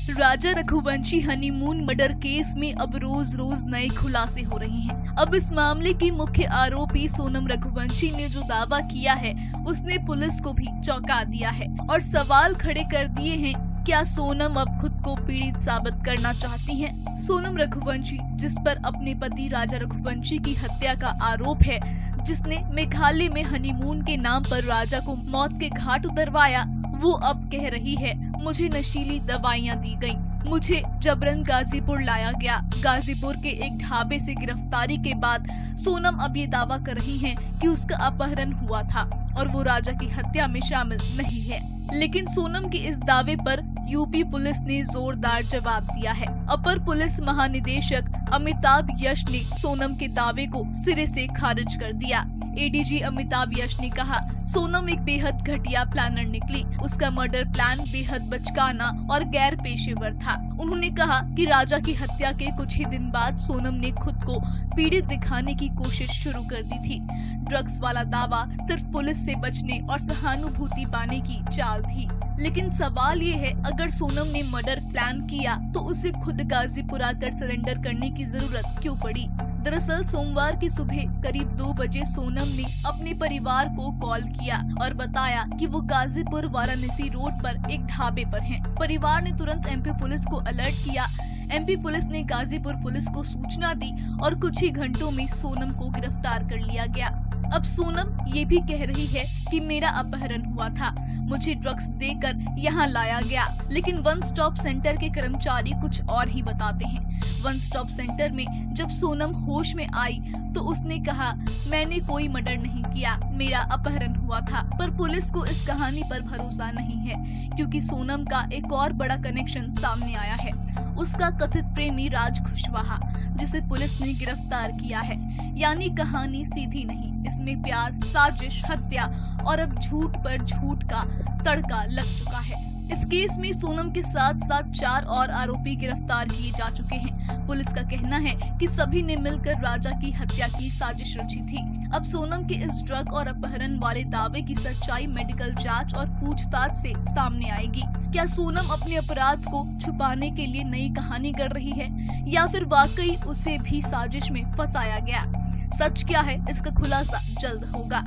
राजा Raghuvanshi honeymoon murder case में अब रोज रोज नए खुलासे हो रहे हैं। अब इस मामले की मुख्य आरोपी सोनम रघुवंशी ने जो दावा किया है उसने पुलिस को भी चौंका दिया है और सवाल खड़े कर दिए हैं। क्या सोनम अब खुद को पीड़ित साबित करना चाहती हैं? सोनम रघुवंशी, जिस पर अपने पति राजा रघुवंशी की हत्या का आरोप है, जिसने मेघालय में हनीमून के नाम पर राजा को मौत के घाट उतरवाया, वो अब कह रही है मुझे नशीली दवाइयां दी गईं, मुझे जबरन गाजीपुर लाया गया। गाजीपुर के एक ढाबे से गिरफ्तारी के बाद सोनम अब ये दावा कर रही हैं कि उसका अपहरण हुआ था और वो राजा की हत्या में शामिल नहीं है। लेकिन सोनम के इस दावे पर यूपी पुलिस ने जोरदार जवाब दिया है। अपर पुलिस महानिदेशक अमिताभ यश ने सोनम के दावे को सिरे से खारिज कर दिया। एडीजी अमिताभ यश ने कहा, सोनम एक बेहद घटिया प्लानर निकली। उसका मर्डर प्लान बेहद बचकाना और गैर पेशेवर था। उन्होंने कहा कि राजा की हत्या के कुछ ही दिन बाद सोनम ने खुद को पीड़ित दिखाने की कोशिश शुरू कर दी थी। ड्रग्स वाला दावा सिर्फ पुलिस से बचने और सहानुभूति पाने की चाल थी। लेकिन सवाल ये है, अगर सोनम ने मर्डर प्लान किया तो उसे खुद गाजीपुर आकर सरेंडर करने की जरूरत क्यों पड़ी? दरअसल सोमवार की सुबह करीब 2 बजे सोनम ने अपने परिवार को कॉल किया और बताया कि वो गाजीपुर वाराणसी रोड पर एक ढाबे पर हैं। परिवार ने तुरंत एमपी पुलिस को अलर्ट किया। एमपी पुलिस ने गाजीपुर पुलिस को सूचना दी और कुछ ही घंटों में सोनम को गिरफ्तार कर लिया गया। अब सोनम ये भी कह रही है कि मेरा अपहरण हुआ था, मुझे ड्रग्स देकर यहाँ लाया गया। लेकिन वन स्टॉप सेंटर के कर्मचारी कुछ और ही बताते हैं। वन स्टॉप सेंटर में जब सोनम होश में आई तो उसने कहा, मैंने कोई मर्डर नहीं किया, मेरा अपहरण हुआ था। पर पुलिस को इस कहानी पर भरोसा नहीं है, क्योंकि सोनम का एक और बड़ा कनेक्शन सामने आया है। उसका कथित प्रेमी राज कुशवाहा, जिसे पुलिस ने गिरफ्तार किया है। यानी कहानी सीधी नहीं, इसमें प्यार, साजिश, हत्या और अब झूठ पर झूठ का तड़का लग चुका है। इस केस में सोनम के साथ साथ 4 और आरोपी गिरफ्तार किए जा चुके हैं। पुलिस का कहना है कि सभी ने मिलकर राजा की हत्या की साजिश रची थी। अब सोनम के इस ड्रग और अपहरण वाले दावे की सच्चाई मेडिकल जांच और पूछताछ से सामने आएगी। क्या सोनम अपने अपराध को छुपाने के लिए नई कहानी गढ़ रही है या फिर वाकई उसे भी साजिश में फंसाया गया? सच क्या है, इसका खुलासा जल्द होगा।